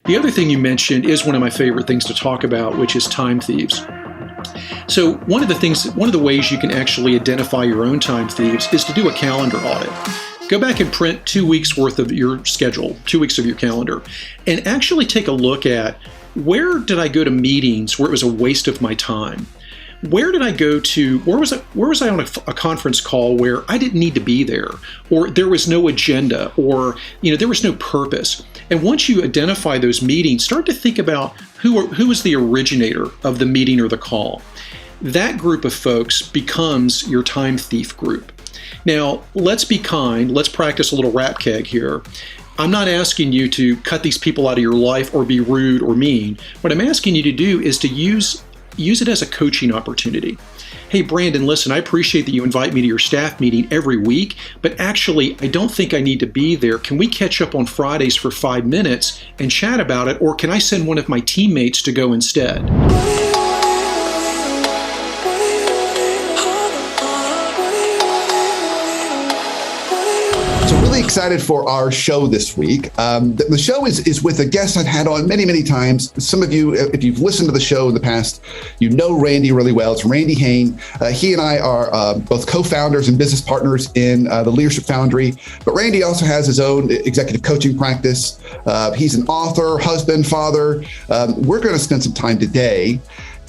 The other thing you mentioned is one of my favorite things to talk about, which is time thieves. So one of the ways you can actually identify your own time thieves is to do a calendar audit. Go back and print 2 weeks worth of your schedule, 2 weeks of your calendar, and actually take a look at where did I go to meetings where it was a waste of my time? Where did I go to, where was I on a conference call where I didn't need to be there, or there was no agenda, or there was no purpose? And once you identify those meetings, start to think about who was the originator of the meeting or the call. That group of folks becomes your time thief group. Now, let's be kind. Let's practice a little RAPKG here. I'm not asking you to cut these people out of your life or be rude or mean. What I'm asking you to do is to use it as a coaching opportunity. Hey, Brandon, listen, I appreciate that you invite me to your staff meeting every week, but actually, I don't think I need to be there. Can we catch up on Fridays for 5 minutes and chat about it, or can I send one of my teammates to go instead? Excited for our show this week. The show is with a guest I've had on many, many times. Some of you, if you've listened to the show in the past, you know Randy really well. It's Randy Hain. He and I are both co-founders and business partners in the Leadership Foundry. But Randy also has his own executive coaching practice. He's an author, husband, father. We're going to spend some time today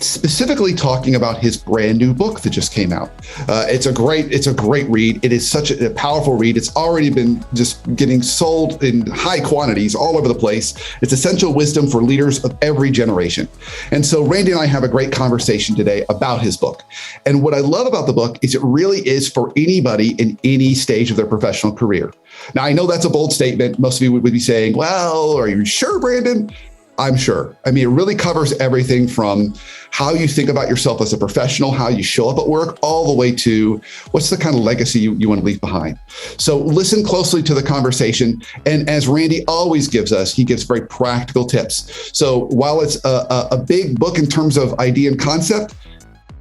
specifically talking about his brand new book that just came out. It's a great read. It is such a powerful read. It's already been just getting sold in high quantities all over the place. It's Essential Wisdom for Leaders of Every Generation. And so Randy and I have a great conversation today about his book. And what I love about the book is it really is for anybody in any stage of their professional career. Now, I know that's a bold statement. Most of you would be saying, well, are you sure, Brandon? I'm sure. I mean, it really covers everything from how you think about yourself as a professional, how you show up at work, all the way to what's the kind of legacy you want to leave behind. So listen closely to the conversation. And as Randy always gives us, he gives very practical tips. So while it's a big book in terms of idea and concept,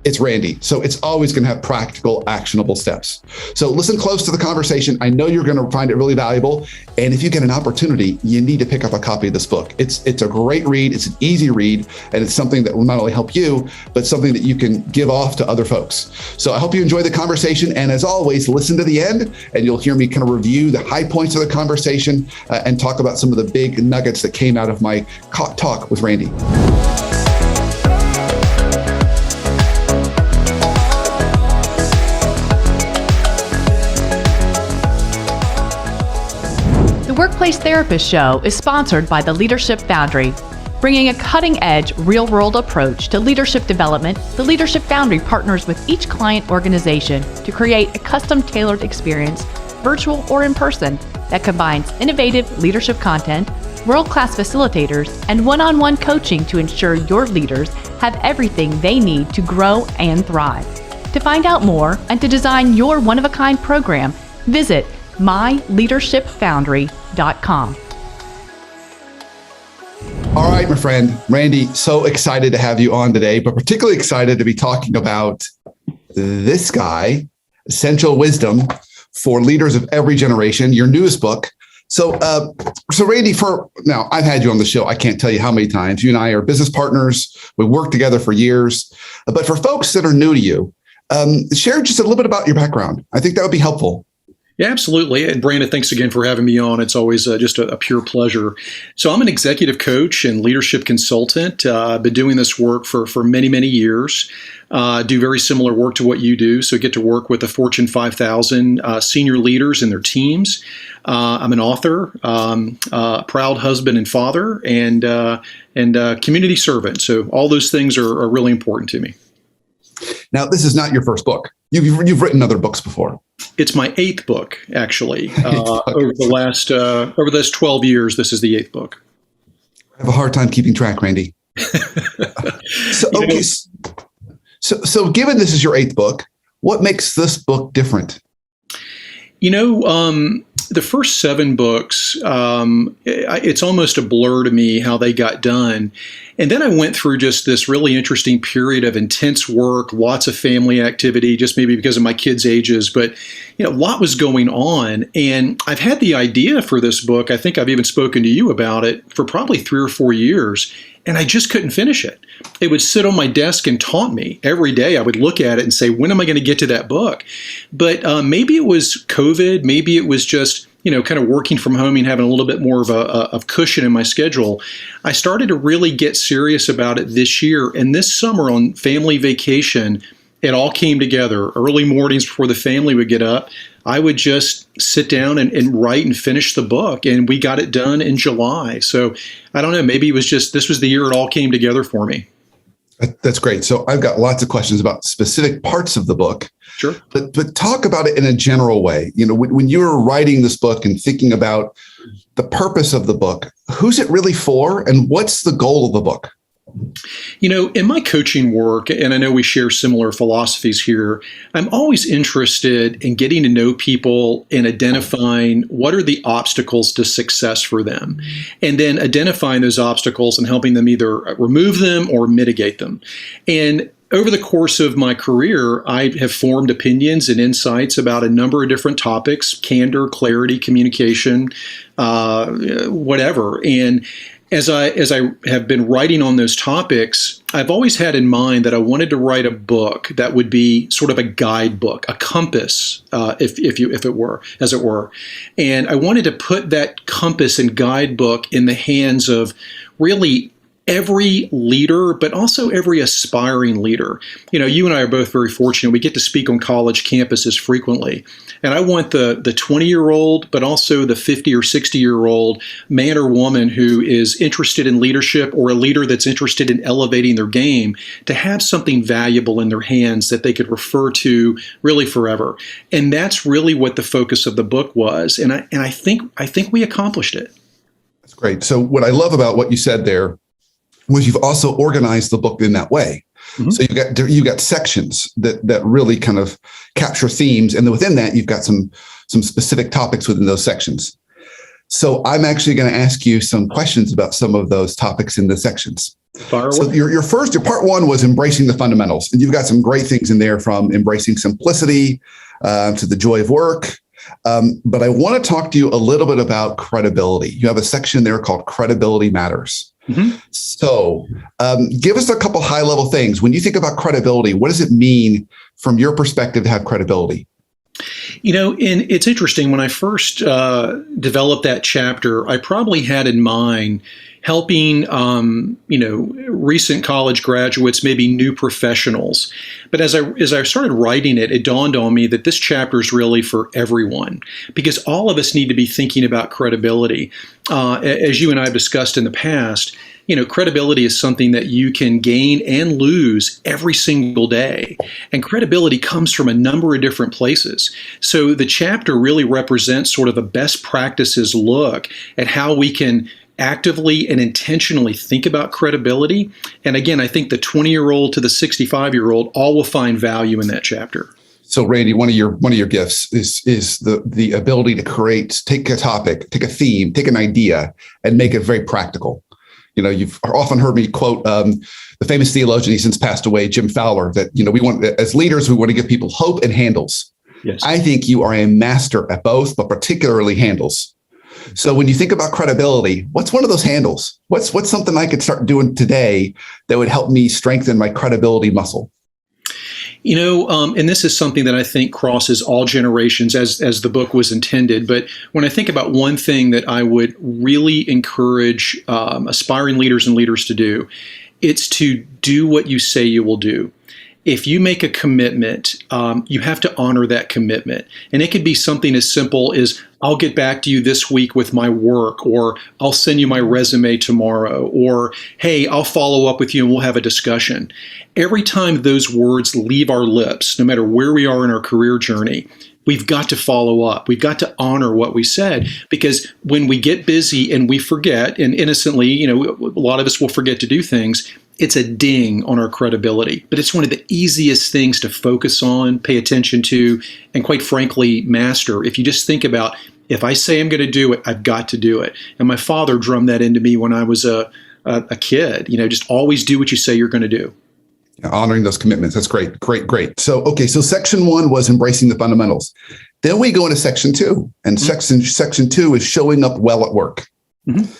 it's Randy. So it's always going to have practical, actionable steps. So listen close to the conversation. I know you're going to find it really valuable. And if you get an opportunity, you need to pick up a copy of this book. It's a great read. It's an easy read. And it's something that will not only help you, but something that you can give off to other folks. So I hope you enjoy the conversation. And as always, listen to the end and you'll hear me kind of review the high points of the conversation and talk about some of the big nuggets that came out of my talk with Randy. Workplace Therapist Show is sponsored by the Leadership Foundry. Bringing a cutting-edge, real-world approach to leadership development, the Leadership Foundry partners with each client organization to create a custom-tailored experience, virtual or in person, that combines innovative leadership content, world-class facilitators, and one-on-one coaching to ensure your leaders have everything they need to grow and thrive. To find out more and to design your one-of-a-kind program, visit myleadershipfoundry.com. All right, my friend, Randy, so excited to have you on today, but particularly excited to be talking about this guy, Essential Wisdom for Leaders of Every Generation, your newest book. So Randy, now I've had you on the show. I can't tell you how many times. You and I are business partners. We worked together for years. But for folks that are new to you, share just a little bit about your background. I think that would be helpful. Yeah, absolutely. And Brandon, thanks again for having me on. It's always just a pure pleasure. So I'm an executive coach and leadership consultant. I've been doing this work for many, many years. Do very similar work to what you do. So get to work with the Fortune 5000 senior leaders and their teams. I'm an author, proud husband and father, and community servant. So all those things are really important to me. Now, this is not your first book. You've written other books before. It's my 8th book, actually. Over the last 12 years, this is the 8th book. I have a hard time keeping track, Randy. So given this is your 8th book, what makes this book different? the first 7 books, it's almost a blur to me how they got done. And then I went through just this really interesting period of intense work, lots of family activity, just maybe because of my kids' ages, but a lot was going on. And I've had the idea for this book. I think I've even spoken to you about it for probably 3 or 4 years, and I just couldn't finish it. It would sit on my desk and taunt me every day. I would look at it and say, when am I going to get to that book? But maybe it was COVID. Maybe it was just kind of working from home and having a little bit more of a cushion in my schedule. I started to really get serious about it this year. And this summer on family vacation, it all came together. Early mornings before the family would get up, I would just sit down and write and finish the book. And we got it done in July. So I don't know, maybe it was just, this was the year it all came together for me. That's great. So I've got lots of questions about specific parts of the book. Sure. But talk about it in a general way. When you were writing this book and thinking about the purpose of the book, who's it really for, and what's the goal of the book? In my coaching work, and I know we share similar philosophies here, I'm always interested in getting to know people and identifying what are the obstacles to success for them, and then identifying those obstacles and helping them either remove them or mitigate them. And over the course of my career, I have formed opinions and insights about a number of different topics: candor, clarity, communication, whatever. And as I have been writing on those topics, I've always had in mind that I wanted to write a book that would be sort of a guidebook, a compass, if it were. And I wanted to put that compass and guidebook in the hands of really every leader, but also every aspiring leader. You and I are both very fortunate. We get to speak on college campuses frequently. And I want the 20-year-old, but also the 50 or 60-year-old man or woman who is interested in leadership, or a leader that's interested in elevating their game, to have something valuable in their hands that they could refer to really forever. And that's really what the focus of the book was. And I think we accomplished it. That's great. So what I love about what you said there was you've also organized the book in that way. Mm-hmm. So you've got sections that really kind of capture themes, and then within that you've got some specific topics within those sections. So I'm actually going to ask you some questions about some of those topics in the sections. So your part 1 was embracing the fundamentals, and you've got some great things in there, from embracing simplicity to the joy of work. But I want to talk to you a little bit about credibility. You have a section there called Credibility Matters. Mm-hmm. So give us a couple high-level things. When you think about credibility, what does it mean from your perspective to have credibility? And it's interesting. When I first developed that chapter, I probably had in mind helping, recent college graduates, maybe new professionals. But as I started writing it, it dawned on me that this chapter is really for everyone, because all of us need to be thinking about credibility. As you and I have discussed in the past, credibility is something that you can gain and lose every single day. And credibility comes from a number of different places. So the chapter really represents sort of a best practices look at how we can actively and intentionally think about credibility. And again, I think the 20-year-old to the 65-year-old all will find value in that chapter. So Randy, one of your gifts is the ability to take a topic, take a theme, take an idea, and make it very practical. You've often heard me quote the famous theologian, he's since passed away, Jim Fowler, that we want, as leaders, we want to give people hope and handles. Yes. I think you are a master at both, but particularly handles. So when you think about credibility, what's one of those handles? What's something I could start doing today that would help me strengthen my credibility muscle? And this is something that I think crosses all generations, as the book was intended. But when I think about one thing that I would really encourage aspiring leaders and leaders to do, it's to do what you say you will do. If you make a commitment, you have to honor that commitment. And it could be something as simple as, I'll get back to you this week with my work, or I'll send you my resume tomorrow, or, hey, I'll follow up with you and we'll have a discussion. Every time those words leave our lips, no matter where we are in our career journey, we've got to follow up. We've got to honor what we said, because when we get busy and we forget, and innocently, a lot of us will forget to do things, it's a ding on our credibility. But it's one of the easiest things to focus on, pay attention to, and quite frankly, master. If you just think about If I say I'm going to do it, I've got to do it. And my father drummed that into me when I was a kid. Just always do what you say you're going to do. Honoring those commitments. That's great. Great. So section 1 was embracing the fundamentals. Then we go into section 2, and section 2 is showing up well at work. Mm-hmm.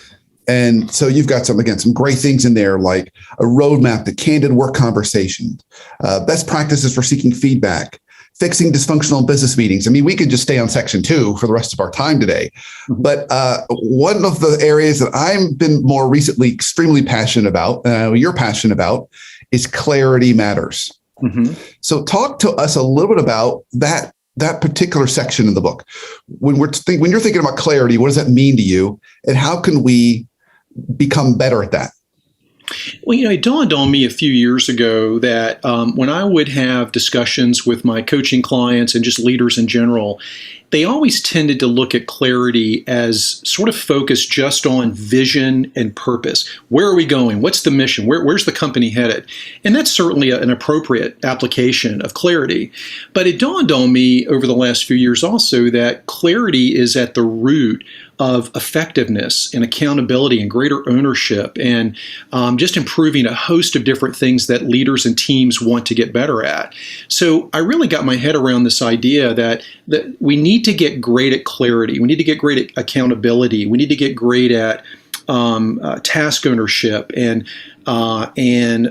And so you've got some great things in there, like a roadmap to candid work conversation, best practices for seeking feedback, fixing dysfunctional business meetings. I mean, we could just stay on section 2 for the rest of our time today. Mm-hmm. But one of the areas that I've been more recently extremely passionate about, you're passionate about, is clarity matters. Mm-hmm. So talk to us a little bit about that particular section in the book. When you're thinking about clarity, what does that mean to you? And how can we become better at that? Well, it dawned on me a few years ago that when I would have discussions with my coaching clients and just leaders in general, they always tended to look at clarity as sort of focused just on vision and purpose. Where are we going? What's the mission? Where's the company headed? And that's certainly an appropriate application of clarity. But it dawned on me over the last few years also that clarity is at the root of effectiveness and accountability and greater ownership and just improving a host of different things that leaders and teams want to get better at. So I really got my head around this idea that we need to get great at clarity. We need to get great at accountability. We need to get great at task ownership and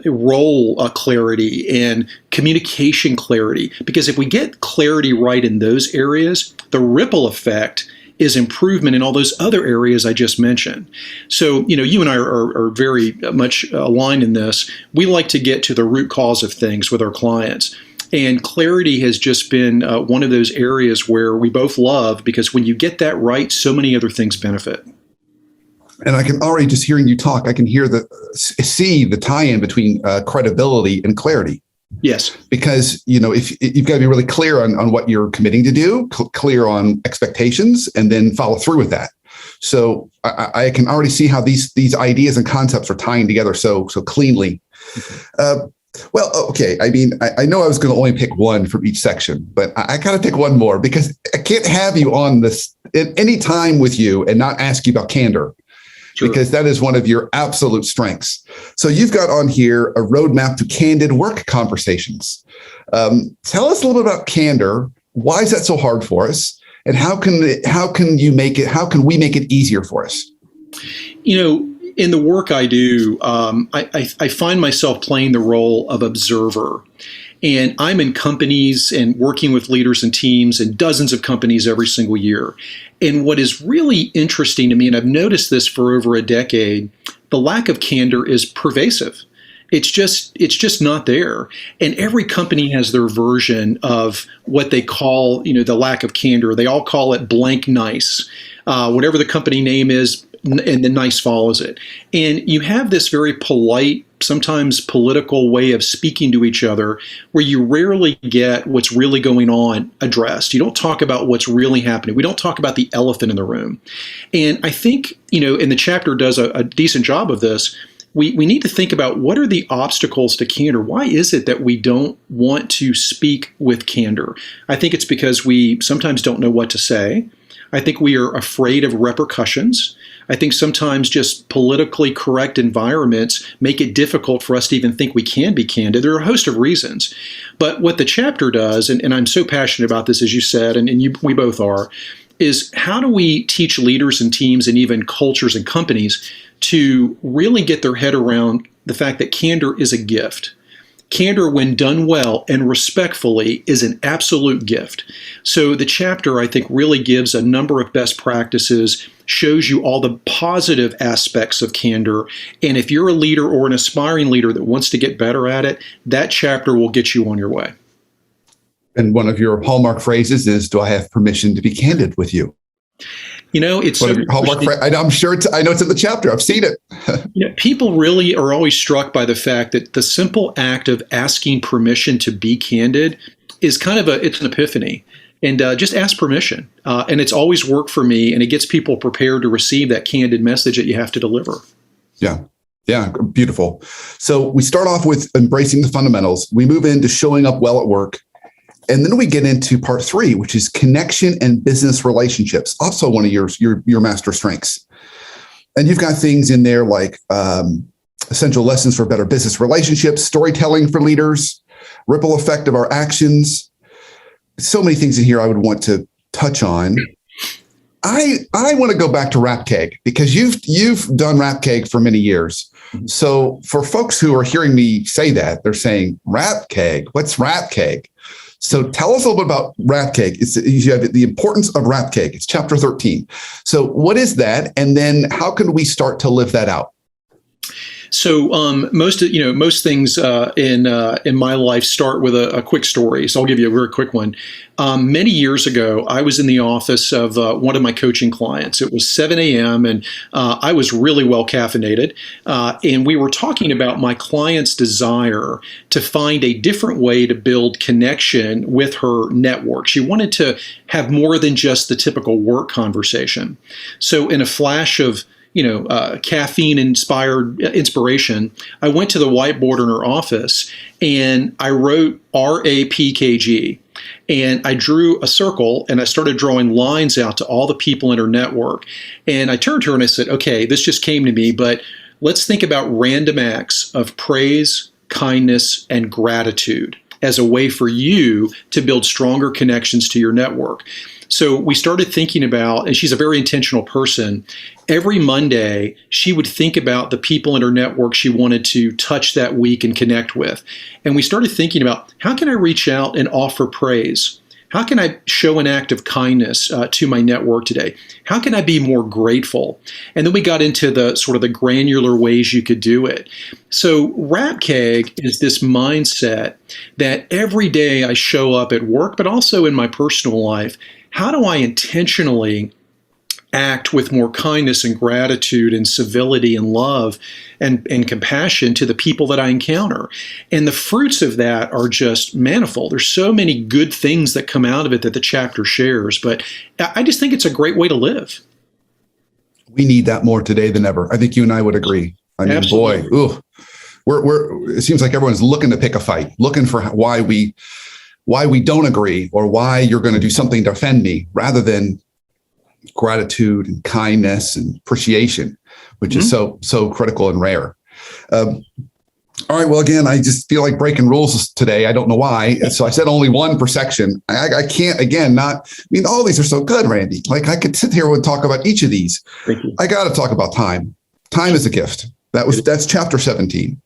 role clarity and communication clarity. Because if we get clarity right in those areas, the ripple effect is improvement in all those other areas I just mentioned. So, you and I are very much aligned in this. We like to get to the root cause of things with our clients. And clarity has just been one of those areas where we both love, because when you get that right, so many other things benefit. And I can already, just hearing you talk, I can see the tie-in between credibility and clarity. Yes. Because, if you've got to be really clear on what you're committing to do, clear on expectations, and then follow through with that. So I can already see how these ideas and concepts are tying together so cleanly. Well, okay. I mean, I know I was going to only pick one from each section, but I got to pick one more, because I can't have you on this at any time with you and not ask you about candor. Sure. Because that is one of your absolute strengths. So you've got on here a roadmap to candid work conversations. Tell us a little bit about candor. Why is that so hard for us? And how can we make it easier for us? In the work I do, I find myself playing the role of observer. And I'm in companies and working with leaders and teams in dozens of companies every single year. And what is really interesting to me, and I've noticed this for over a decade, the lack of candor is pervasive. It's just not there. And every company has their version of what they call, the lack of candor. They all call it blank nice. Whatever the company name is, and the nice follows it. And you have this very polite, sometimes political way of speaking to each other where you rarely get what's really going on addressed. You don't talk about what's really happening. We don't talk about the elephant in the room. And I think, and the chapter does a decent job of this, we need to think about what are the obstacles to candor. Why is it that we don't want to speak with candor? I think it's because we sometimes don't know what to say. I think we are afraid of repercussions. I think sometimes just politically correct environments make it difficult for us to even think we can be candid. There are a host of reasons. But what the chapter does, and I'm so passionate about this, as you said, and we both are, is how do we teach leaders and teams and even cultures and companies to really get their head around the fact that candor is a gift. Candor, when done well and respectfully, is an absolute gift. So the chapter, I think, really gives a number of best practices, shows you all the positive aspects of candor. And if you're a leader or an aspiring leader that wants to get better at it, that chapter will get you on your way. And one of your hallmark phrases is, do I have permission to be candid with you? It's so hallmark I'm sure I know it's in the chapter. I've seen it. People really are always struck by the fact that the simple act of asking permission to be candid is it's an epiphany. And just ask permission. And it's always worked for me, and it gets people prepared to receive that candid message that you have to deliver. Yeah. Yeah. Beautiful. So we start off with embracing the fundamentals. We move into showing up well at work. And then we get into part 3, which is connection and business relationships, also one of your master strengths. And you've got things in there like essential lessons for better business relationships, storytelling for leaders, ripple effect of our actions. So many things in here I would want to touch on. I want to go back to RAPKG because you've done RAPKG for many years. So for folks who are hearing me say that, they're saying, RAPKG, what's RAPKG? So tell us a little bit about RAPKG. You have the importance of RAPKG. It's chapter 13. So what is that? And then how can we start to live that out? So most things in my life start with a quick story. So I'll give you a very quick one. Many years ago, I was in the office of one of my coaching clients. It was 7 a.m. and I was really well caffeinated. And we were talking about my client's desire to find a different way to build connection with her network. She wanted to have more than just the typical work conversation. So in a flash of caffeine-inspired inspiration, I went to the whiteboard in her office and I wrote RAPKG. And I drew a circle and I started drawing lines out to all the people in her network. And I turned to her and I said, okay, this just came to me, but let's think about random acts of praise, kindness, and gratitude as a way for you to build stronger connections to your network. So we started thinking about, and she's a very intentional person, every Monday she would think about the people in her network she wanted to touch that week and connect with. And we started thinking about, how can I reach out and offer praise? How can I show an act of kindness to my network today? How can I be more grateful? And then we got into the sort of the granular ways you could do it. So RAPKG is this mindset that every day I show up at work, but also in my personal life. How do I intentionally act with more kindness and gratitude and civility and love and compassion to the people that I encounter? And the fruits of that are just manifold. There's so many good things that come out of it that the chapter shares, but I just think it's a great way to live. We need that more today than ever. I think you and I would agree. I mean, Absolutely. boy, it seems like everyone's looking to pick a fight, looking for why we don't agree or why you're going to do something to offend me, rather than gratitude and kindness and appreciation, which is so critical and rare. All right. Well, again, I just feel like breaking rules today. I don't know why. So I said only one per section. I can't, all these are so good, Randy. Like I could sit here and talk about each of these. Thank you. I got to talk about time. Time is a gift. That's chapter 17.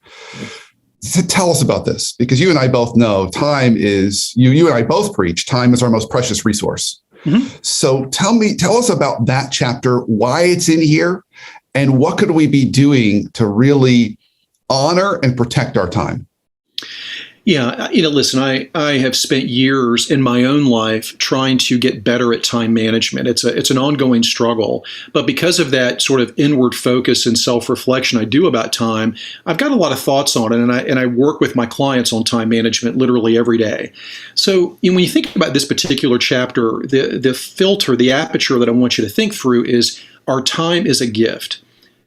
So tell us about this, because you and I both know time is, you and I both preach, time is our most precious resource. Mm-hmm. So tell us about that chapter, why it's in here, and what could we be doing to really honor and protect our time? Yeah, listen, I have spent years in my own life trying to get better at time management. It's an ongoing struggle, but because of that sort of inward focus and self-reflection I do about time, I've got a lot of thoughts on it, and I work with my clients on time management literally every day. So when you think about this particular chapter, the filter, the aperture that I want you to think through is our time is a gift.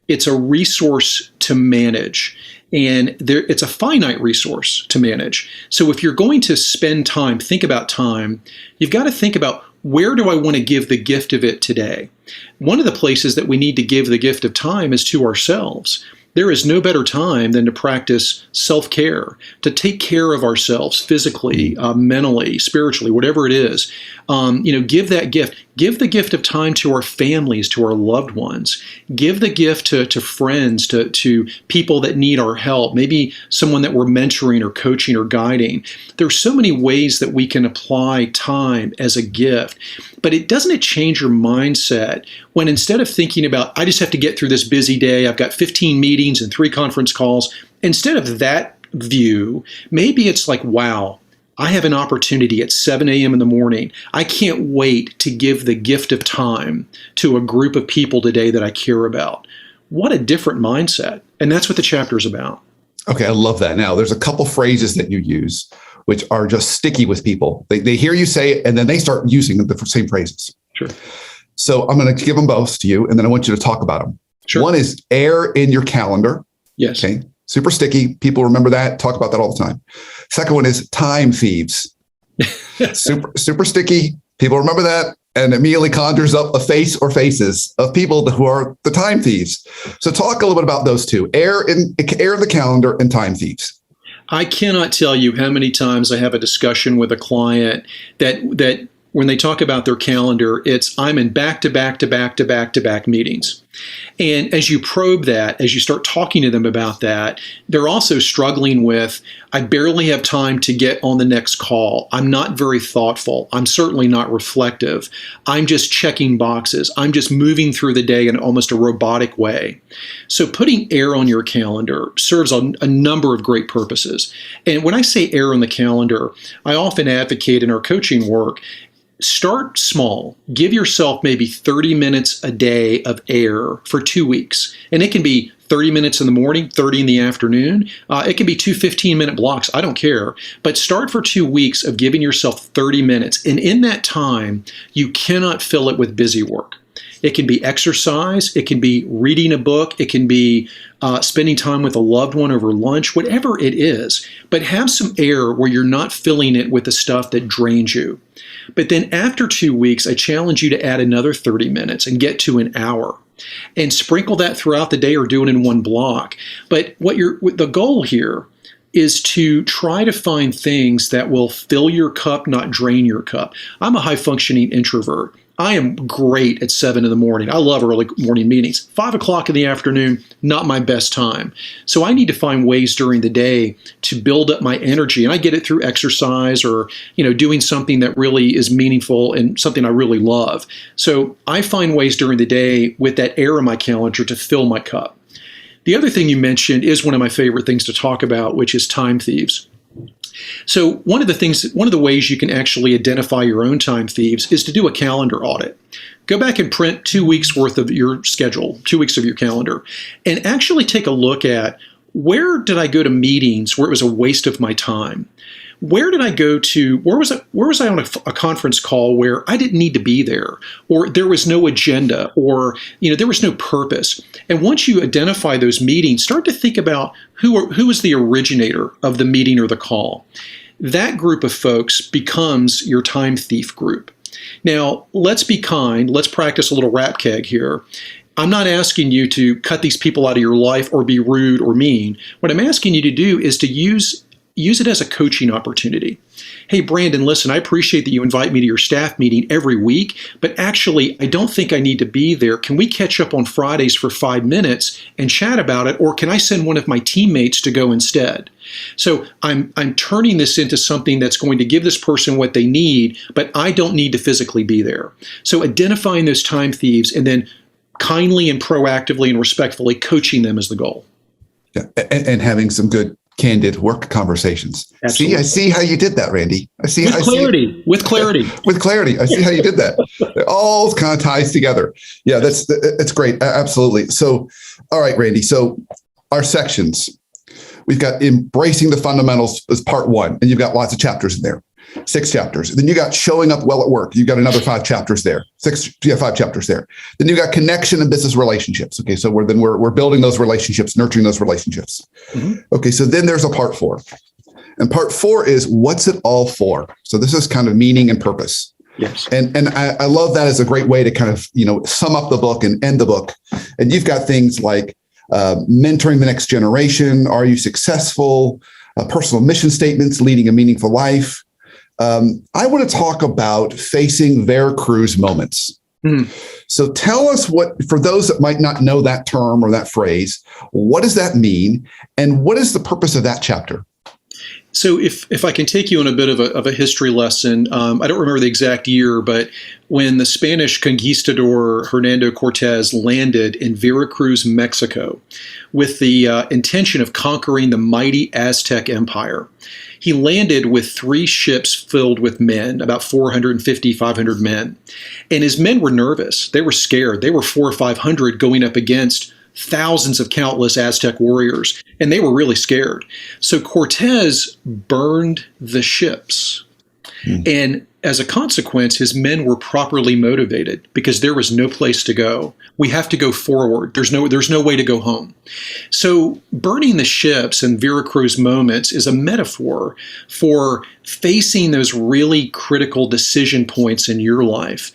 It's a resource to manage. And it's a finite resource to manage. So if you're going to spend time, think about time, you've got to think about, where do I want to give the gift of it today? One of the places that we need to give the gift of time is to ourselves. There is no better time than to practice self-care, to take care of ourselves physically, mentally, spiritually, whatever it is. Give that gift. Give the gift of time to our families, to our loved ones. Give the gift to friends, to people that need our help, maybe someone that we're mentoring or coaching or guiding. There are so many ways that we can apply time as a gift. But doesn't it change your mindset when, instead of thinking about, I just have to get through this busy day, I've got 15 meetings and 3 conference calls, instead of that view, maybe it's like, wow, I have an opportunity at 7 a.m. in the morning. I can't wait to give the gift of time to a group of people today that I care about. What a different mindset. And that's what the chapter is about. Okay, I love that. Now, there's a couple phrases that you use which are just sticky with people. They hear you say it, and then they start using the same phrases. Sure. So I'm going to give them both to you, and then I want you to talk about them. Sure. One is air in your calendar. Yes. Okay. Super sticky. People remember that, talk about that all the time. Second one is time thieves. Super sticky. People remember that and immediately conjures up a face or faces of people who are the time thieves. So talk a little bit about those two, error in the calendar and time thieves. I cannot tell you how many times I have a discussion with a client that when they talk about their calendar, I'm in back-to-back meetings. And as you probe that, as you start talking to them about that, they're also struggling with, I barely have time to get on the next call. I'm not very thoughtful. I'm certainly not reflective. I'm just checking boxes. I'm just moving through the day in almost a robotic way. So putting air on your calendar serves a number of great purposes. And when I say air on the calendar, I often advocate in our coaching work, start small. Give yourself maybe 30 minutes a day of air for 2 weeks. And it can be 30 minutes in the morning, 30 in the afternoon. It can be 2 15-minute blocks. I don't care. But start for 2 weeks of giving yourself 30 minutes. And in that time, you cannot fill it with busy work. It can be exercise. It can be reading a book. It can be spending time with a loved one over lunch, whatever it is. But have some air where you're not filling it with the stuff that drains you. But then after 2 weeks, I challenge you to add another 30 minutes and get to an hour. And sprinkle that throughout the day or do it in one block. But the goal here is to try to find things that will fill your cup, not drain your cup. I'm a high-functioning introvert. I am great at 7 in the morning. I love early morning meetings. 5 o'clock in the afternoon, not my best time. So I need to find ways during the day to build up my energy. And I get it through exercise or, doing something that really is meaningful and something I really love. So I find ways during the day with that air in my calendar to fill my cup. The other thing you mentioned is one of my favorite things to talk about, which is time thieves. So one of the ways you can actually identify your own time thieves is to do a calendar audit. Go back and print 2 weeks worth of your schedule, 2 weeks of your calendar, and actually take a look at where did I go to meetings where it was a waste of my time? Where did I go to, where was I on a conference call where I didn't need to be there, or there was no agenda, or there was no purpose? And once you identify those meetings, start to think about who is the originator of the meeting or the call. That group of folks becomes your time thief group. Now, let's be kind. Let's practice a little RAPKG here. I'm not asking you to cut these people out of your life or be rude or mean. What I'm asking you to do is to use it as a coaching opportunity. Hey, Brandon, listen, I appreciate that you invite me to your staff meeting every week, but actually, I don't think I need to be there. Can we catch up on Fridays for 5 minutes and chat about it? Or can I send one of my teammates to go instead? So I'm turning this into something that's going to give this person what they need, but I don't need to physically be there. So identifying those time thieves and then kindly and proactively and respectfully coaching them is the goal. Yeah, and having some good candid work conversations. Absolutely. See, I see how you did that, Randy. With clarity. I see how you did that. It all kind of ties together. Yeah, that's great. Absolutely. So, all right, Randy. So our sections, we've got embracing the fundamentals as part 1, and you've got lots of chapters in there. 6 chapters. Then you got showing up well at work. You got another 5 chapters there. 5 chapters there. Then you got connection and business relationships. Okay, so we're building those relationships, nurturing those relationships. Mm-hmm. Okay, so then there's a part 4, and part 4 is what's it all for? So this is kind of meaning and purpose. Yes, and I love that as a great way to kind of sum up the book and end the book. And you've got things like mentoring the next generation. Are you successful? Personal mission statements, leading a meaningful life. I want to talk about facing Veracruz moments. So tell us for those that might not know that term or that phrase, what does that mean? And what is the purpose of that chapter? So if I can take you on a bit of a history lesson, I don't remember the exact year, but when the Spanish conquistador Hernando Cortez landed in Veracruz, Mexico, with the intention of conquering the mighty Aztec Empire, he landed with 3 ships filled with men, about 450, 500 men. And his men were nervous. They were scared. They were 400 or 500 going up against thousands of countless Aztec warriors, and they were really scared. So Cortez burned the ships. And as a consequence, his men were properly motivated because there was no place to go. We have to go forward. There's no way to go home. So burning the ships and Veracruz moments is a metaphor for facing those really critical decision points in your life.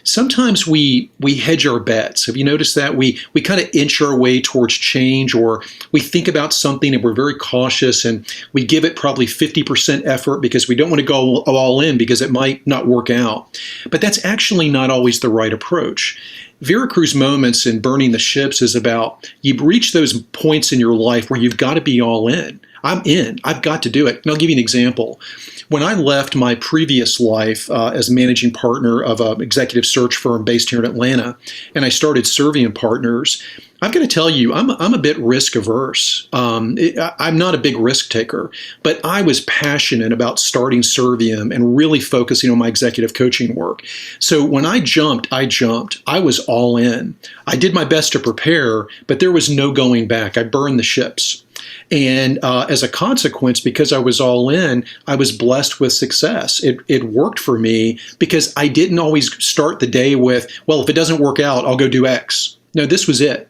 Sometimes we hedge our bets. Have you noticed that? We kind of inch our way towards change, or we think about something and we're very cautious and we give it probably 50% effort because we don't want to go all in because it might not work out. But that's actually not always the right approach. Veracruz moments in burning the ships is about you reach those points in your life where you've got to be all in. I'm in. I've got to do it. And I'll give you an example. When I left my previous life as managing partner of an executive search firm based here in Atlanta, and I started Servian Partners, I'm going to tell you, I'm a bit risk averse. I'm not a big risk taker, but I was passionate about starting Servian and really focusing on my executive coaching work. So when I jumped. I was all in. I did my best to prepare, but there was no going back. I burned the ships. And as a consequence, because I was all in, I was blessed with success. It worked for me because I didn't always start the day with, well, if it doesn't work out, I'll go do X. No, this was it.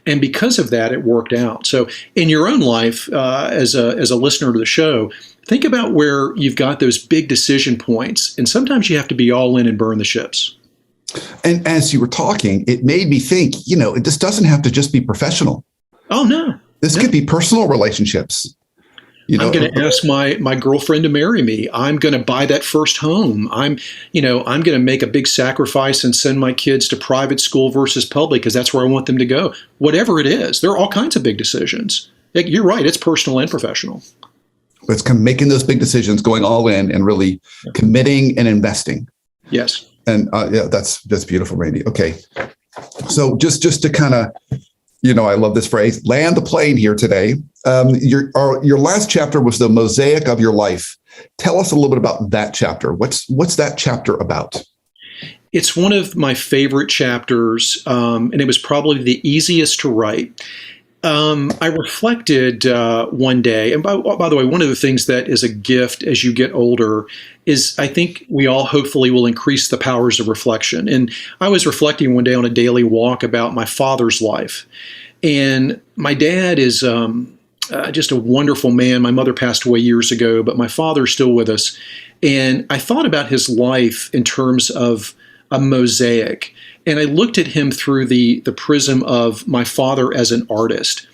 And because of that, it worked out. So in your own life, as a listener to the show, think about where you've got those big decision points. And sometimes you have to be all in and burn the ships. And as you were talking, it made me think, this doesn't have to just be professional. Oh, no. This could be personal relationships. I'm going to ask my girlfriend to marry me. I'm going to buy that first home. I'm going to make a big sacrifice and send my kids to private school versus public because that's where I want them to go. Whatever it is, there are all kinds of big decisions. You're right. It's personal and professional. It's kind of making those big decisions, going all in and really committing and investing. Yes. And that's beautiful, Randy. Okay. So just to kind of, I love this phrase, land the plane here today. Your last chapter was the Mosaic of your life. Tell us a little bit about that chapter. What's that chapter about? It's one of my favorite chapters, and it was probably the easiest to write. I reflected one day, and by the way, one of the things that is a gift as you get older is I think we all hopefully will increase the powers of reflection. And I was reflecting one day on a daily walk about my father's life. And my dad is just a wonderful man. My mother passed away years ago, but my father's still with us. And I thought about his life in terms of a mosaic. And I looked at him through the prism of my father as an artist.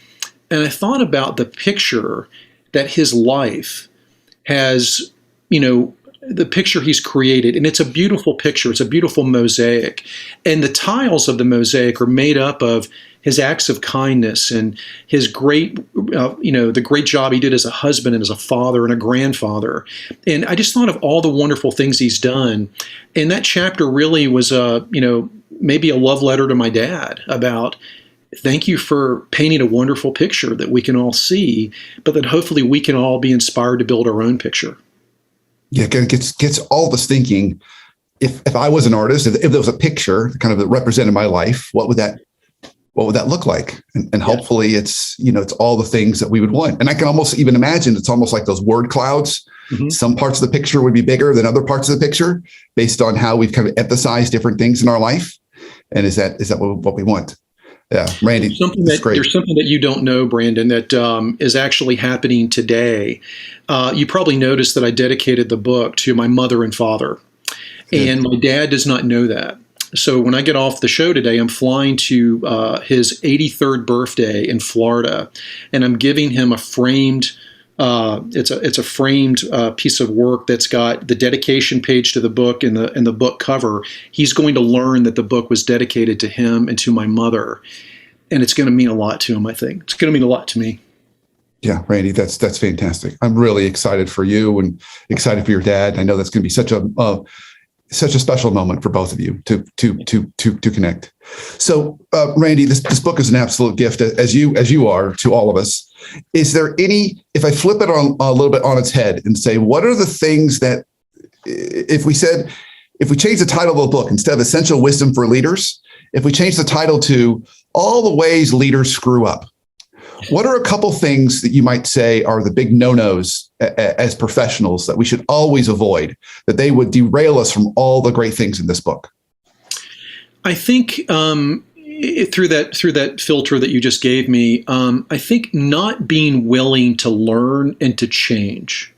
And I thought about the picture that his life has, the picture he's created. And it's a beautiful picture. It's a beautiful mosaic. And the tiles of the mosaic are made up of his acts of kindness and his great, the great job he did as a husband and as a father and a grandfather. And I just thought of all the wonderful things he's done. And that chapter really was maybe a love letter to my dad about thank you for painting a wonderful picture that we can all see, but that hopefully we can all be inspired to build our own picture. Yeah, it gets all of us thinking, if I was an artist, if there was a picture kind of that represented my life, what would that look like? And hopefully it's all the things that we would want. And I can almost even imagine it's almost like those word clouds. Mm-hmm. Some parts of the picture would be bigger than other parts of the picture based on how we've kind of emphasized different things in our life. And is that what we want? Yeah, Randy, there's something that you don't know, Brandon, that is actually happening today. You probably noticed that I dedicated the book to my mother and father. And my dad does not know that. So when I get off the show today, I'm flying to his 83rd birthday in Florida, and I'm giving him a framed. It's a framed piece of work that's got the dedication page to the book and the book cover. He's going to learn that the book was dedicated to him and to my mother, and it's going to mean a lot to him. I think it's going to mean a lot to me. Yeah, Randy, that's fantastic. I'm really excited for you and excited for your dad. I know that's going to be such a special moment for both of you to connect. So, Randy, this book is an absolute gift, as you are to all of us. Is there any, if I flip it on a little bit on its head and say, what are the things that, if we change the title of the book, instead of Essential Wisdom for Leaders, if we change the title to All the Ways Leaders Screw Up, what are a couple things that you might say are the big no-nos as professionals that we should always avoid, that they would derail us from all the great things in this book? I think through that filter that you just gave me, I think not being willing to learn and to change.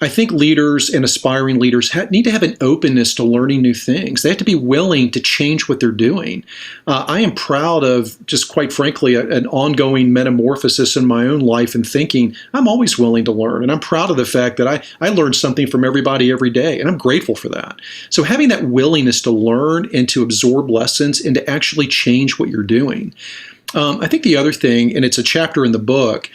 I think leaders and aspiring leaders need to have an openness to learning new things. They have to be willing to change what they're doing. I am proud of, just quite frankly, an ongoing metamorphosis in my own life and thinking. I'm always willing to learn, and I'm proud of the fact that I learn something from everybody every day, and I'm grateful for that. So having that willingness to learn and to absorb lessons and to actually change what you're doing. I think the other thing, and it's a chapter in the book,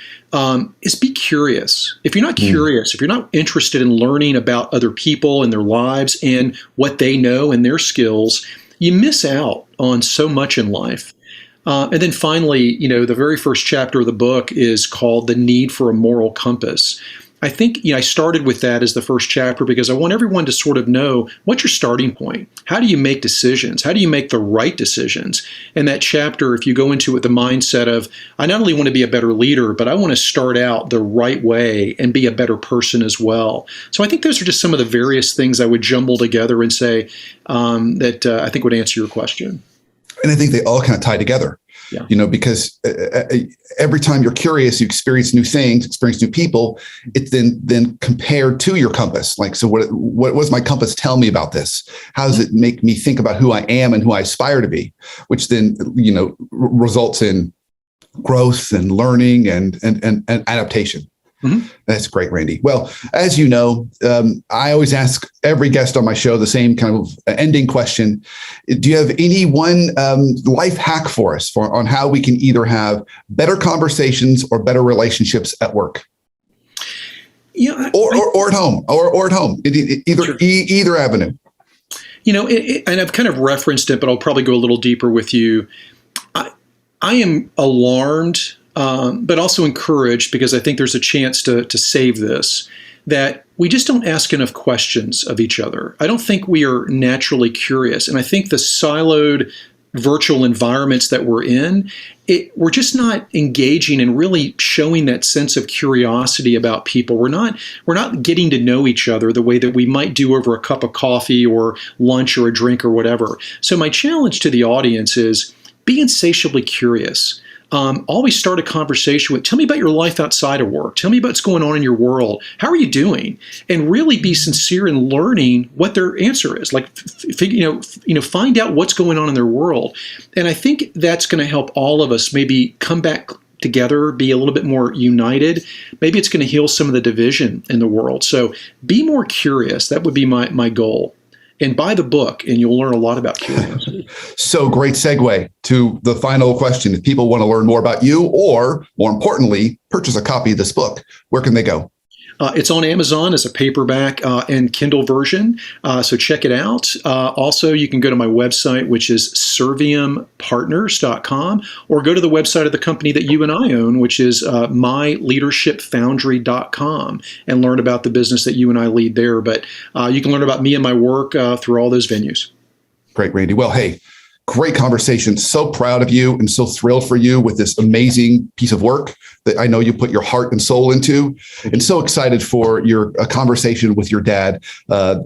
is be curious. If you're not curious, if you're not interested in learning about other people and their lives and what they know and their skills, you miss out on so much in life. And then finally, the very first chapter of the book is called The Need for a Moral Compass. I think I started with that as the first chapter because I want everyone to sort of know what's your starting point. How do you make decisions? How do you make the right decisions? And that chapter, if you go into it with the mindset of, I not only want to be a better leader, but I want to start out the right way and be a better person as well. So I think those are just some of the various things I would jumble together and say that I think would answer your question. And I think they all kind of tie together. Yeah. Because every time you're curious, you experience new things, experience new people. It's then compared to your compass. Like, so what does my compass tell me about this? How does it make me think about who I am and who I aspire to be? Which then, results in growth and learning and adaptation. Mm-hmm. That's great, Randy. Well, as you know, I always ask every guest on my show the same kind of ending question. Do you have any one life hack for us on how we can either have better conversations or better relationships at work? Yeah, or at home, or at home, either avenue. And I've kind of referenced it, but I'll probably go a little deeper with you. I am alarmed. But also encouraged, because I think there's a chance to save this, that we just don't ask enough questions of each other. I don't think we are naturally curious. And I think the siloed virtual environments that we're in, we're just not engaging and really showing that sense of curiosity about people. We're not getting to know each other the way that we might do over a cup of coffee or lunch or a drink or whatever. So my challenge to the audience is be insatiably curious. Always start a conversation with, tell me about your life outside of work. Tell me about what's going on in your world. How are you doing? And really be sincere in learning what their answer is. Like, find out what's going on in their world. And I think that's going to help all of us maybe come back together, be a little bit more united. Maybe it's going to heal some of the division in the world. So be more curious. That would be my goal. And buy the book, and you'll learn a lot about curiosity. So great segue to the final question. If people want to learn more about you, or more importantly, purchase a copy of this book, where can they go? It's on Amazon as a paperback and Kindle version, so check it out. Also, you can go to my website, which is serviumpartners.com, or go to the website of the company that you and I own, which is myleadershipfoundry.com, and learn about the business that you and I lead there. But you can learn about me and my work through all those venues. Great, Randy. Well, hey, great conversation. So proud of you and so thrilled for you with this amazing piece of work that I know you put your heart and soul into, and so excited for your conversation with your dad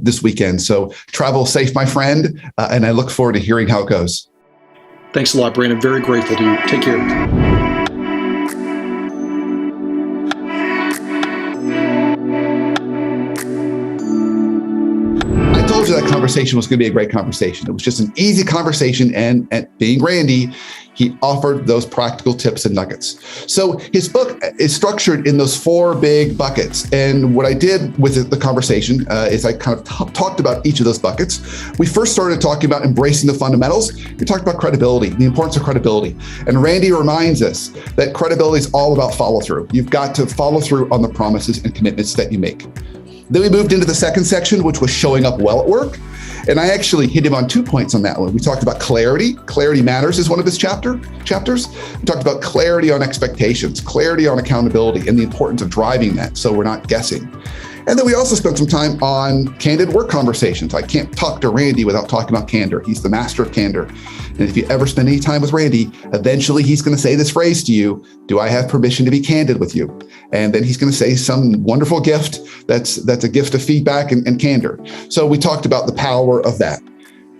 this weekend. So travel safe, my friend, and I look forward to hearing how it goes. Thanks a lot, Brandon. Very grateful to you. Take care. That conversation was going to be a great conversation. It was just an easy conversation, and being Randy, he offered those practical tips and nuggets. So his book is structured in those 4 big buckets. And what I did with the conversation is I kind of talked about each of those buckets. We first started talking about embracing the fundamentals. We talked about credibility, the importance of credibility. And Randy reminds us that credibility is all about follow through. You've got to follow through on the promises and commitments that you make. Then we moved into the second section, which was showing up well at work. And I actually hit him on 2 points on that one. We talked about clarity. Clarity matters is one of his chapters. We talked about clarity on expectations, clarity on accountability, and the importance of driving that so we're not guessing. And then we also spent some time on candid work conversations. I can't talk to Randy without talking about candor. He's the master of candor. And if you ever spend any time with Randy, eventually he's going to say this phrase to you, do I have permission to be candid with you? And then he's going to say some wonderful gift that's a gift of feedback and candor. So we talked about the power of that.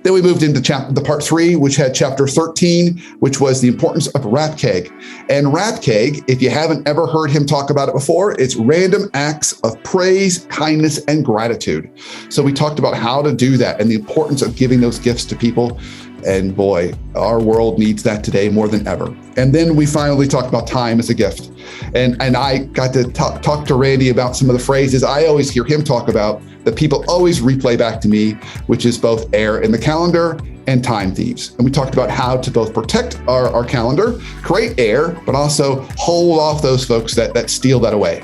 Then we moved into the part 3, which had chapter 13, which was the importance of RAPKG. And RAPKG, if you haven't ever heard him talk about it before, it's random acts of praise, kindness, and gratitude. So we talked about how to do that and the importance of giving those gifts to people. And boy, our world needs that today more than ever. And then we finally talked about time as a gift. And I got to talk to Randy about some of the phrases I always hear him talk about that people always replay back to me, which is both err in the calendar and time thieves. And we talked about how to both protect our calendar, create air, but also hold off those folks that steal that away.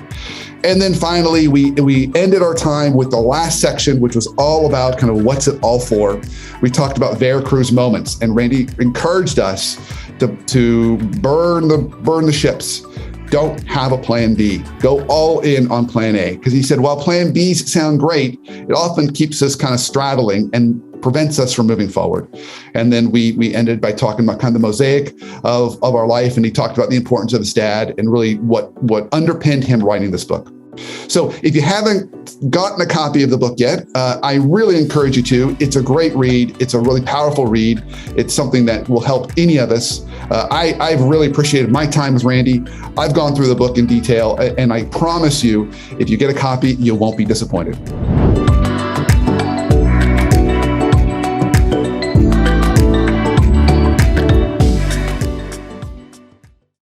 And then finally, we ended our time with the last section, which was all about kind of what's it all for. We talked about Veracruz moments, and Randy encouraged us to burn the ships. Don't have a plan B. Go all in on plan A. Because he said, while plan Bs sound great, it often keeps us kind of straddling and prevents us from moving forward. And then we ended by talking about kind of the mosaic of our life. And he talked about the importance of his dad and really what underpinned him writing this book. So if you haven't gotten a copy of the book yet, I really encourage you to. It's a great read. It's a really powerful read. It's something that will help any of us. I've really appreciated my time with Randy. I've gone through the book in detail, and I promise you, if you get a copy, you won't be disappointed.